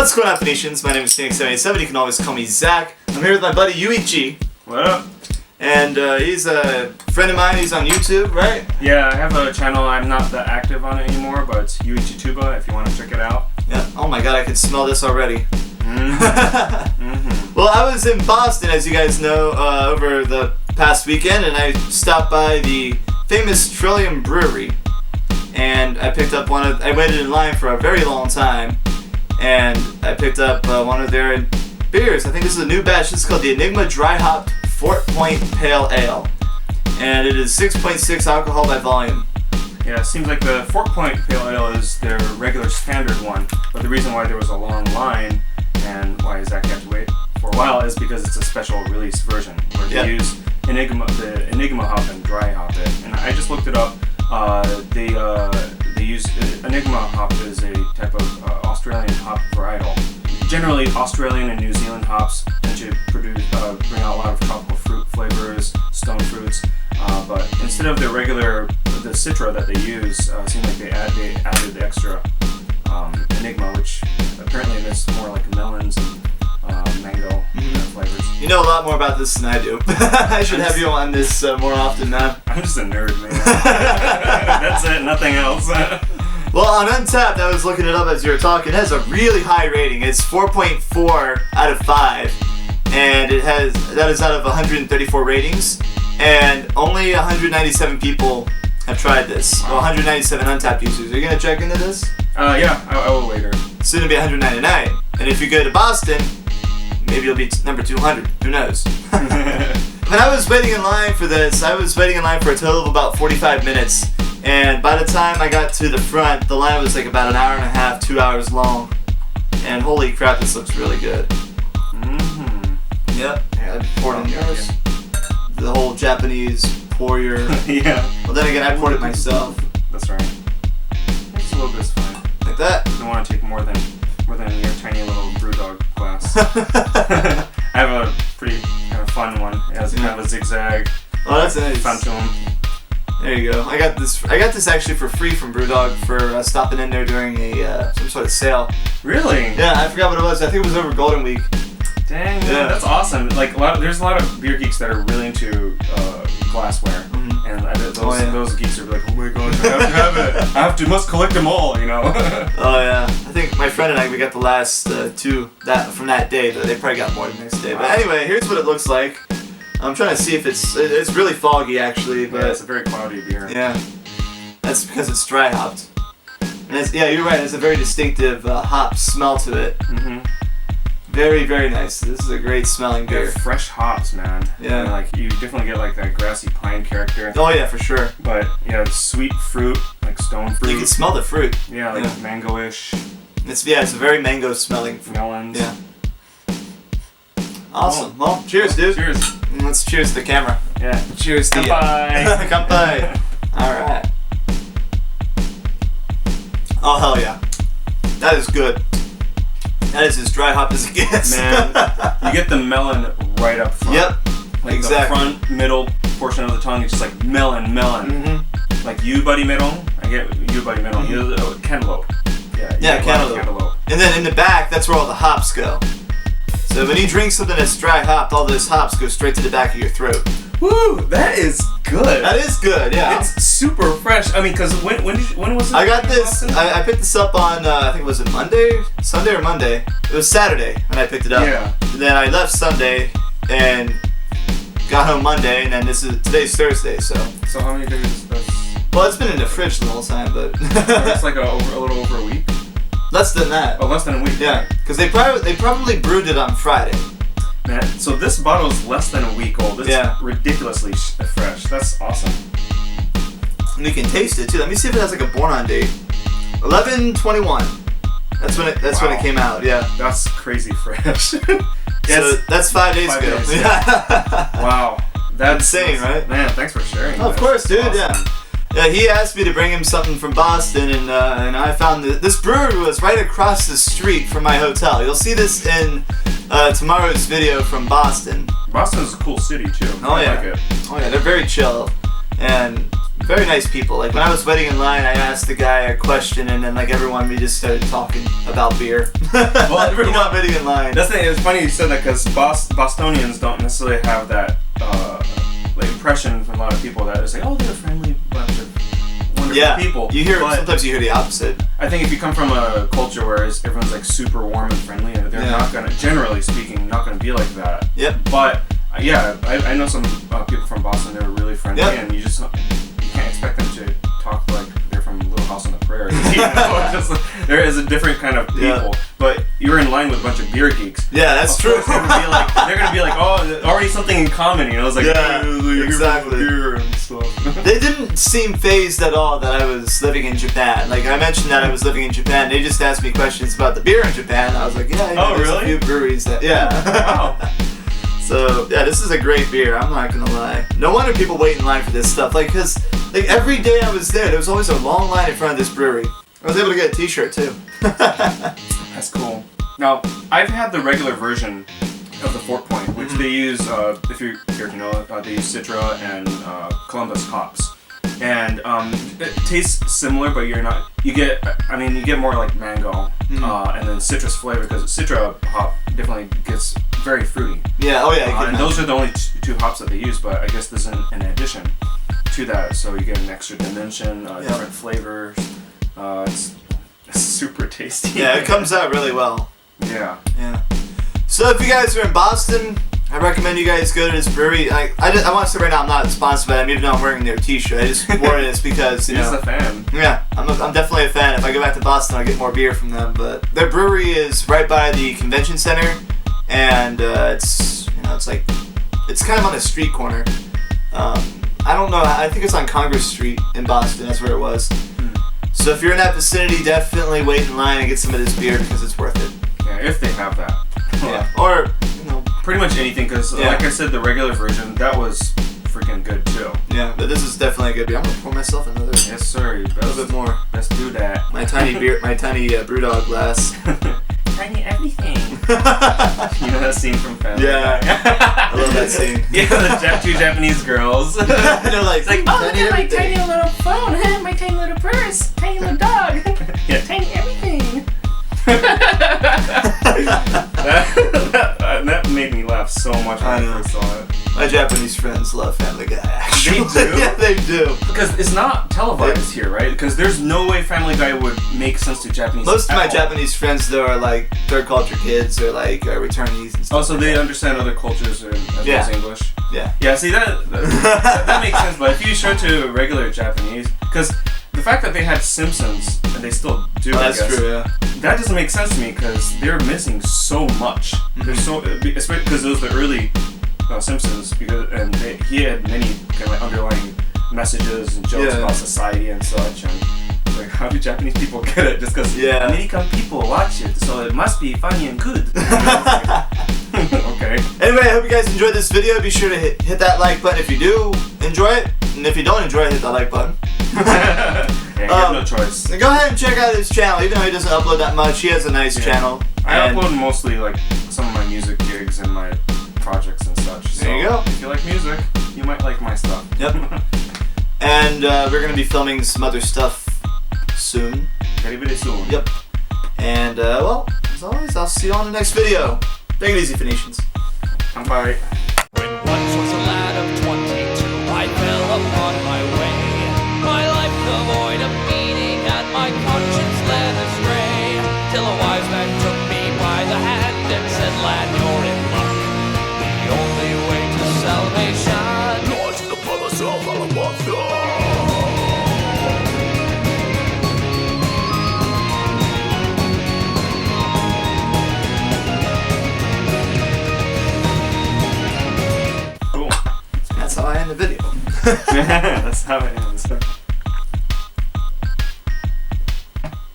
What's going on, Phoenicians? My name is Phoenix787. You can always call me Zach. I'm here with my buddy Yuichi. What up? And he's a friend of mine. He's on YouTube, right? Yeah, I have a channel. I'm not that active on it anymore, but it's Yuichi Tuba if you want to check it out. Yeah. Oh my god, I can smell this already. Mm-hmm. Well, I was in Boston, as you guys know, over the past weekend, and I stopped by the famous Trillium Brewery. And I picked up I waited in line for a very long time, and I picked up one of their beers. I think this is a new batch. This is called the Enigma Dry Hopped Fort Point Pale Ale. And it is 6.6 alcohol by volume. Yeah, it seems like the Fort Point Pale Ale is their regular standard one, but the reason why there was a long line and why Zach had to wait for a while is because it's a special release version where they use the Enigma hop and dry hop it. And I just looked it up. They use Enigma hop is a type of Australian hop varietal. Generally, Australian and New Zealand hops tend to bring out a lot of tropical fruit flavors, stone fruits. But instead of the Citra that they use, it seemed like they added the extra Enigma, which apparently emits more like melons and mango flavors. You know a lot more about this than I do. I should have you on this more often, man. I'm just a nerd, man. That's it, nothing else. Well, on Untappd, I was looking it up as you were talking. It has a really high rating. It's 4.4 out of 5, and that is out of 134 ratings, and only 197 people have tried this. Well, 197 Untappd users. Are you gonna check into this? Yeah, I will later. Soon to be 199, and if you go to Boston, maybe you'll be number 200. Who knows? When I was waiting in line for this, I was waiting in line for a total of about 45 minutes. And by the time I got to the front, the line was like about an hour and a half, 2 hours long. And holy crap, this looks really good. Mm-hmm. Yep. I poured in yours. The whole Japanese pour your... Yeah. Well, then again, I poured it myself. That's right. Just a little bit is fine. Like that? I don't want to take more than your tiny little BrewDog glass. I have a pretty kind of fun one. It has kind of a zigzag. Oh, that's nice. Phantom. There you go. I got this actually for free from BrewDog for stopping in there during some sort of sale. Really? Yeah, I forgot what it was. I think it was over Golden Week. Dang, man, that's awesome. Like there's a lot of beer geeks that are really into glassware, and those geeks are like, oh my gosh, I have to have it. Must collect them all, you know. Oh yeah. I think my friend and I, we got the last two from that day, but they probably got more the next day. But anyway, here's what it looks like. I'm trying to see if it's really foggy actually, but it's a very cloudy beer. Yeah, that's because it's dry hopped. And you're right. It's a very distinctive hop smell to it. Mm-hmm. Very, very nice. This is a great smelling beer. They're fresh hops, man. Yeah. And, like you definitely get like that grassy pine character. Oh yeah, for sure. But sweet fruit, like stone fruit. You can smell the fruit. Yeah, like mango-ish. It's a very mango smelling melons. Yeah. Awesome. Well, cheers, dude. Cheers. Let's cheers to the camera. Yeah. Cheers to you. Kanpai. Kanpai. All right. Oh hell yeah. That is good. That is as dry hop as it gets. Man, you get the melon right up front. Yep. Like exactly. The front, middle portion of the tongue is just like melon. Mm-hmm. Like you, buddy, middle. I get you, buddy, middle. Mm-hmm. Cantaloupe. Yeah, cantaloupe. And then in the back, that's where all the hops go. So when you drink something that's dry hopped, all those hops go straight to the back of your throat. Woo! That is good. That is good, yeah. It's super fresh. I mean, because when was it? I got this. I picked this up on I think was it Sunday or Monday. It was Saturday when I picked it up. Yeah. And then I left Sunday and got home Monday, and then today's Thursday. So how many days? Well, it's been in the fridge the whole time, but it's like a little over a week. Less than that. Oh, less than a week. Yeah, because they probably brewed it on Friday. Man, so this bottle is less than a week old. It's ridiculously fresh. That's awesome. And you can taste it too. Let me see if it has like a born on date. 11/21. That's when it came out. Yeah. That's crazy fresh. So that's 5 days ago. Yeah. Wow. That's insane, right? Man, thanks for sharing. Oh, of course, dude. Awesome. Yeah. Yeah, he asked me to bring him something from Boston, and I found this brewery was right across the street from my hotel. You'll see this in tomorrow's video from Boston. Boston's a cool city too. Oh I yeah. like it. Oh yeah, they're very chill and very nice people. Like when I was waiting in line, I asked the guy a question, and then like everyone we just started talking about beer. Well, everyone waiting in line. That's the thing. It's funny you said that because Bostonians don't necessarily have that like impression from a lot of people that it's like, oh, they're a friendly bunch of wonderful people. You hear sometimes you hear the opposite. I think if you come from a culture where everyone's like super warm and friendly, they're not gonna, generally speaking, not gonna be like that. Yep. But yeah, I know some people from Boston that are really friendly, and you can't expect them to talk like they're from Little House on the Prairie. You know? Just, there is a different kind of people. Yeah. But you're in line with a bunch of beer geeks. Yeah, that's true. They're gonna be like, oh, already something in common. You know, it's like exactly. Beer and stuff. They didn't seem phased at all that I was living in Japan. Like I mentioned that I was living in Japan. They just asked me questions about the beer in Japan. I was like, yeah, there's a few breweries that Wow. So yeah, this is a great beer. I'm not gonna lie. No wonder people wait in line for this stuff. Like, cause like every day I was there was always a long line in front of this brewery. I was able to get a T-shirt too. That's cool. Now I've had the regular version of the Fort Point, which they use. If you're here to know, they use Citra and Columbus hops, and it tastes similar, but you get more like mango, and then citrus flavor because Citra hop definitely gets very fruity. Yeah, oh yeah. And those are the only two hops that they use, but I guess there's an addition to that, so you get an extra dimension, different flavors. It's super tasty. Yeah, it comes out really well. Yeah. Yeah. So if you guys are in Boston, I recommend you guys go to this brewery. I want to say right now I'm not sponsored by them, even though I'm wearing their T-shirt. I just wore this because You're just a fan. Yeah, I'm definitely a fan. If I go back to Boston, I'll get more beer from them. But their brewery is right by the convention center, and it's kind of on a street corner. I don't know. I think it's on Congress Street in Boston. That's where it was. So if you're in that vicinity, definitely wait in line and get some of this beer because it's worth it. Yeah, if they have that. Yeah. Or pretty much anything, because like I said, the regular version that was freaking good too. Yeah, but this is definitely a good beer. I'm gonna pour myself another. Yes, sir. A little bit more. Let's do that. My tiny BrewDog glass. Tiny everything. You know that scene from Family Guy? Yeah. I love that scene. Yeah, the two Japanese girls. They're like, it's like, oh, look at my tiny little phone, my tiny little purse, tiny little dog, tiny everything. That made me laugh so much when I first saw it. My Japanese friends love Family Guy, actually. They do? Yeah, they do. Because it's not televised here, right? Because there's no way Family Guy would make sense to Japanese. Most of my Japanese friends, though, are like third culture kids or like returnees and stuff. Oh, so they understand other cultures as well as English? Yeah. Yeah, see, that makes sense. But if you show to regular Japanese, because the fact that they had Simpsons, and they still do, I guess. That's true, yeah. That doesn't make sense to me, because they're missing so much. There's especially because it was the early Simpsons, and he had many kind of like underlying messages and jokes about society and such. And like, how do Japanese people get it? Just because American people watch it, so it must be funny and good. Okay. Anyway, I hope you guys enjoyed this video. Be sure to hit that like button if you do enjoy it, and if you don't enjoy it, hit that like button. Yeah, you have no choice. Go ahead and check out his channel, even though he doesn't upload that much. He has a nice channel. I upload mostly like some of my music gigs and my projects and such. So there you go. If you like music, you might like my stuff. Yep. And we're gonna be filming some other stuff soon. Very, very soon. Yep. And well, as always, I'll see you on the next video. Take it easy, Phoenicians. Bye. When once was a lad of 22, I fell upon my way. My life devoid of meaning, and my conscience led astray. Till a wise man took me by the hand and said, "Lad, you're in luck. The only way to salvation lies in the palace of Alamantha." That's how I end the video. That's how it ends.